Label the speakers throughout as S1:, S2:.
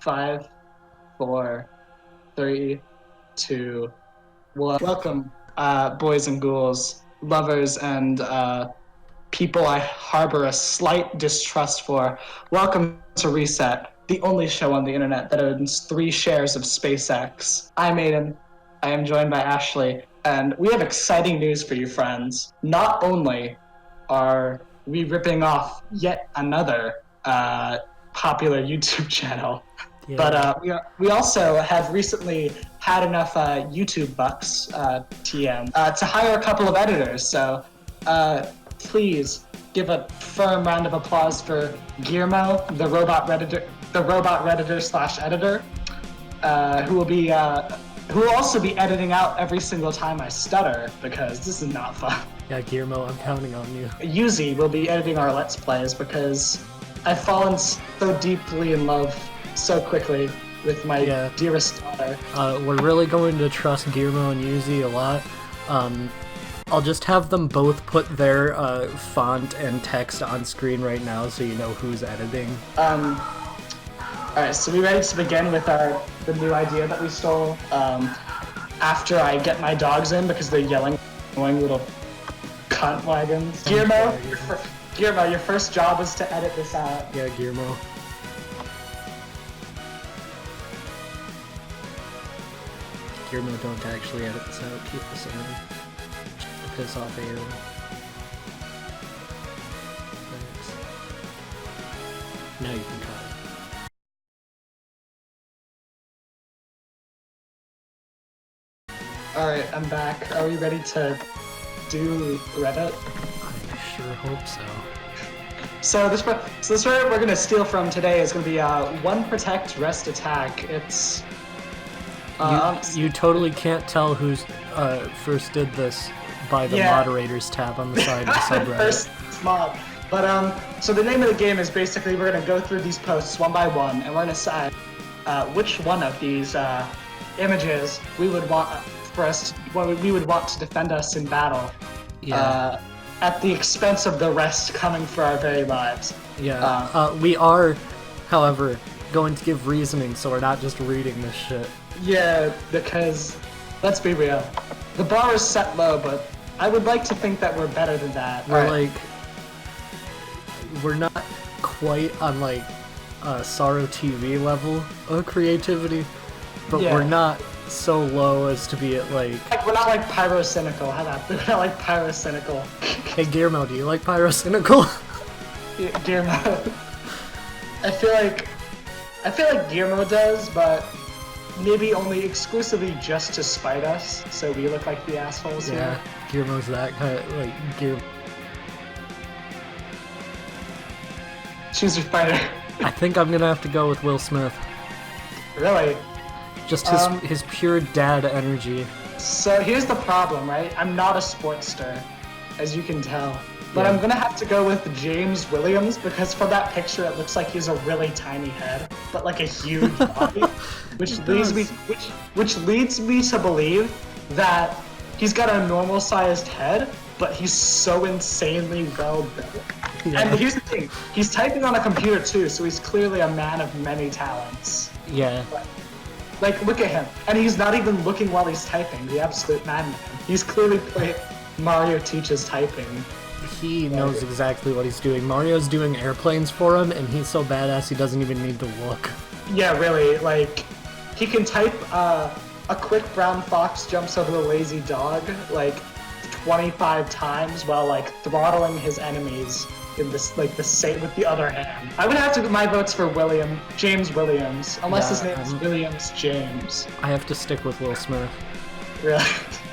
S1: 5, 4, 3, 2, 1. Welcome, boys and ghouls, lovers and people I harbor a slight distrust for. Welcome to Reset, the only show on the internet that owns 3 shares of SpaceX. I'm Aidan. I am joined by Ashley, and we have exciting news for you, friends. Not only are we ripping off yet another popular YouTube channel, but we also have recently had enough YouTube bucks, TM, to hire a couple of editors. So please give a firm round of applause for Guillermo, the robot redditor slash editor, who will also be editing out every single time I stutter, because this is not fun.
S2: Yeah, Guillermo, I'm counting on you.
S1: Yuzi will be editing our Let's Plays because I've fallen so deeply in love so quickly with my dearest daughter.
S2: We're really going to trust Guillermo and Yuzi a lot. I'll just have them both put their font and text on screen right now so you know who's editing.
S1: Alright, so we ready to begin with the new idea that we stole after I get my dogs in because they're yelling, annoying little cunt wagons. Guillermo, your first job is to edit this out.
S2: Yeah, Guillermo. Guillermo, don't actually edit this out. Keep this in. Just to piss off Aidan. Thanks. Now you can cut it.
S1: Alright, I'm back. Are we ready to do Reddit?
S2: I sure hope so.
S1: So this Reddit we're gonna steal from today is gonna be OneProtectRestAttack. It's
S2: you totally can't tell who's first did this by the moderators tab on the side of the subreddit.
S1: First mob. But so the name of the game is basically we're gonna go through these posts one by one, and we're gonna decide which one of these images we would want we would want to defend us in battle.
S2: Yeah.
S1: At the expense of the rest coming for our very lives.
S2: Yeah. We are, however, going to give reasoning, so we're not just reading this shit.
S1: Yeah, because, let's be real, the bar is set low, but I would like to think that we're better than that.
S2: We're not quite on, Sorrow TV level of creativity, but we're not so low as to be at,
S1: we're not, pyrocynical, how about that? We're not, pyrocynical.
S2: Hey, Guillermo, do you like pyrocynical?
S1: Guillermo. I feel like Guillermo does, but maybe only exclusively just to spite us, so we look like the assholes here.
S2: Yeah, Guillermo's that kind of, Guillermo.
S1: Choose your fighter.
S2: I think I'm gonna have to go with Will Smith.
S1: Really?
S2: Just his pure dad energy.
S1: So here's the problem, right? I'm not a sportster, as you can tell. But I'm gonna have to go with James Williams because from that picture it looks like he has a really tiny head, but a huge body, which leads me to believe that he's got a normal-sized head, but he's so insanely well built. Yeah. And here's the thing: he's typing on a computer too, so he's clearly a man of many talents.
S2: Yeah.
S1: But, look at him, and he's not even looking while he's typing. The absolute madman. He's clearly playing Mario teaches typing.
S2: He knows exactly what he's doing. Mario's doing airplanes for him, and he's so badass he doesn't even need to look.
S1: Yeah, really. He can type, a quick brown fox jumps over the lazy dog, 25 times while, throttling his enemies in this, the same with the other hand. I would have to, my vote's for James Williams, unless his name is Williams James.
S2: I have to stick with Will Smith.
S1: Really?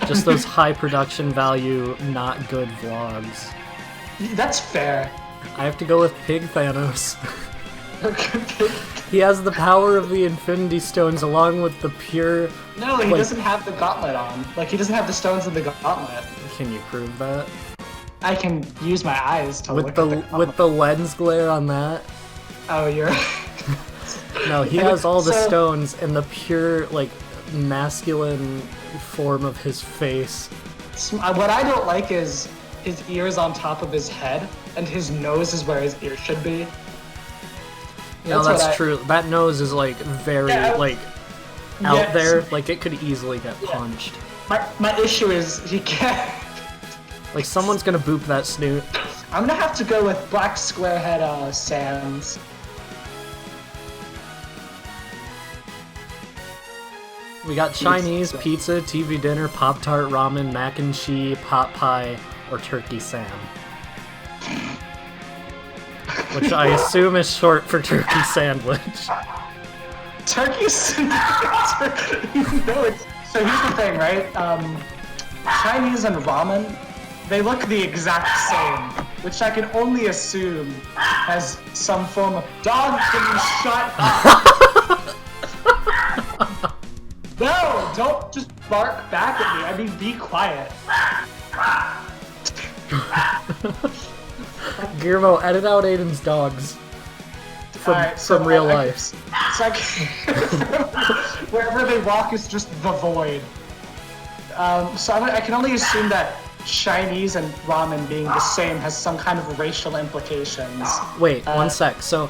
S2: Just those high production value, not good vlogs.
S1: That's fair.
S2: I have to go with Pig Thanos. He has the power of the Infinity Stones along with the pure...
S1: No, he doesn't have the gauntlet on. He doesn't have the stones in the gauntlet.
S2: Can you prove that?
S1: I can use my eyes to look at the gauntlet.
S2: With the lens glare on that?
S1: Oh, you're...
S2: No, he has all the stones and the pure, masculine form of his face.
S1: What I don't like is his ears on top of his head, and his nose is where his ear should be.
S2: You know, that's true. That nose is like very out there. Like it could easily get punched.
S1: My issue is he can't.
S2: Like someone's gonna boop that snoot.
S1: I'm gonna have to go with Black Squarehead Sans.
S2: We got Chinese, pizza, TV dinner, Pop-Tart, ramen, mac and cheese, pot pie, or turkey Sam. Which I assume is short for turkey sandwich.
S1: Turkey sandwich? No, so here's the thing, right? Chinese and ramen, they look the exact same, which I can only assume has some form of dog. Can you shut up? No, don't just bark back at me. I mean, be quiet.
S2: Guillermo, edit out Aiden's dogs from real life.
S1: It's like wherever they walk is just the void. So I can only assume that Chinese and ramen being the same has some kind of racial implications.
S2: Wait, one sec. So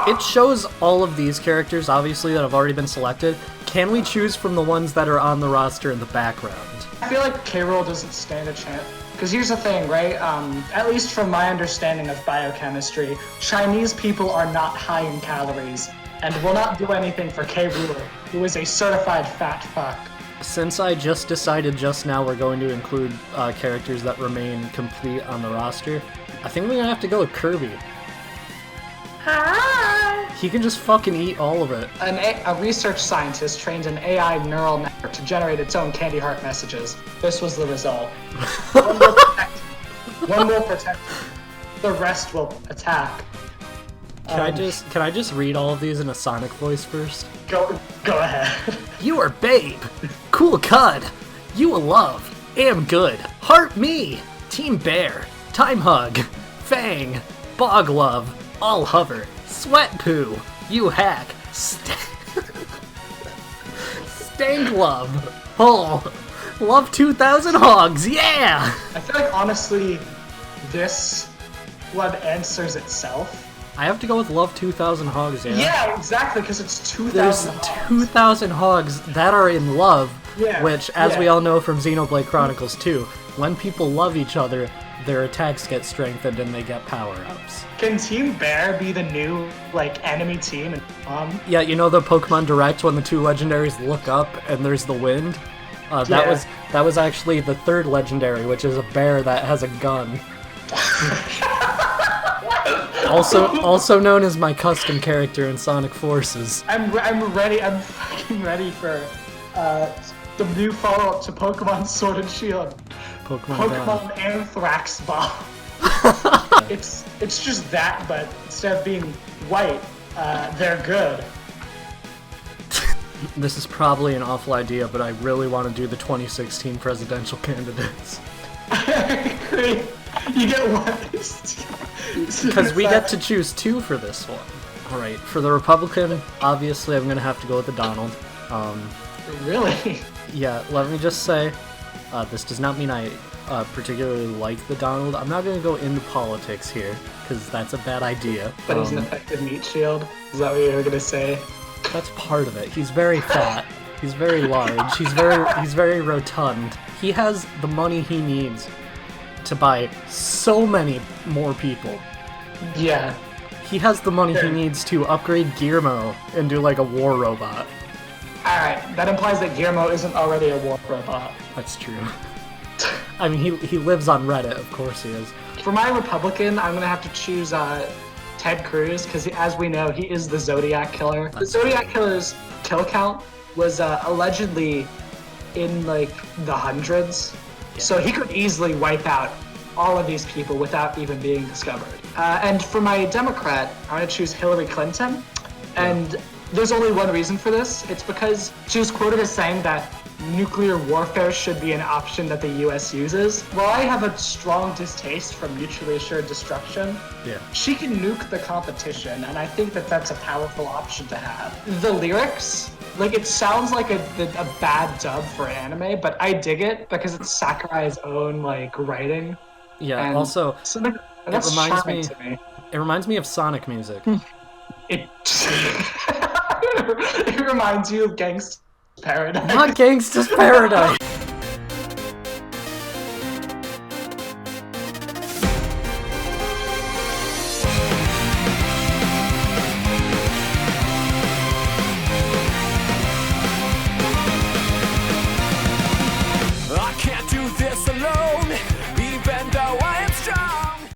S2: it shows all of these characters, obviously, that have already been selected. Can we choose from the ones that are on the roster in the background?
S1: I feel like K-Rool doesn't stand a chance. Because here's the thing, right? At least from my understanding of biochemistry, Chinese people are not high in calories and will not do anything for K-Rool, who is a certified fat fuck.
S2: Since I just decided just now we're going to include characters that remain complete on the roster, I think we're gonna have to go with Kirby.
S1: Hi!
S2: He can just fucking eat all of it.
S1: A research scientist trained an AI neural network to generate its own candy heart messages. This was the result. One will protect, the rest will attack.
S2: Can I just read all of these in a Sonic voice first?
S1: Go ahead.
S2: You are babe, cool cud, you will love, am good, heart me, Team Bear, Time Hug, Fang, Bog Love, All Hover, Sweat Poo, You Hack, Stank Love, Oh, Love 2000 Hogs, yeah!
S1: I feel like honestly, this one answers itself.
S2: I have to go with Love 2000 Hogs, yeah?
S1: Yeah, exactly, because it's 2,000
S2: There's
S1: hogs.
S2: 2,000 hogs that are in love,
S1: Yeah,
S2: which, as we all know from Xenoblade Chronicles 2, when people love each other, their attacks get strengthened and they get power-ups.
S1: Can Team Bear be the new, enemy team?
S2: Yeah, you know the Pokemon Direct when the two legendaries look up and there's the wind? That was actually the third legendary, which is a bear that has a gun. Also known as my custom character in Sonic Forces.
S1: I'm fucking ready for the new follow-up to Pokemon Sword and Shield. Pokemon Anthrax Bomb. It's just that, but instead of being white, they're good.
S2: This is probably an awful idea, but I really want to do the 2016 presidential candidates.
S1: I agree. You get one.
S2: Because we get to choose two for this one. Alright, for the Republican, obviously I'm going to have to go with the Donald.
S1: Really?
S2: Yeah, let me just say, this does not mean I particularly like the Donald. I'm not going to go into politics here, because that's a bad idea.
S1: But he's an effective meat shield? Is that what you were going to say?
S2: That's part of it. He's very fat. He's very large. He's very rotund. He has the money he needs to buy so many more people.
S1: Yeah.
S2: He has the money he needs to upgrade Guillermo into like a war robot.
S1: Alright, that implies that Guillermo isn't already a war robot.
S2: That's true. I mean, he lives on Reddit, of course he is.
S1: For my Republican, I'm gonna have to choose Ted Cruz, because as we know, he is the Zodiac Killer. The Zodiac Killer's kill count was allegedly in the hundreds. Yeah. So he could easily wipe out all of these people without even being discovered. And for my Democrat, I'm going to choose Hillary Clinton. And there's only one reason for this. It's because she was quoted as saying that nuclear warfare should be an option that the US uses. While I have a strong distaste for mutually assured destruction, she can nuke the competition, and I think that that's a powerful option to have. The lyrics, it sounds like a bad dub for anime, but I dig it because it's Sakurai's own, writing.
S2: Yeah, and also, it reminds me of Sonic music.
S1: It it reminds you of Gangsta's Paradise.
S2: Not Gangsta's Paradise.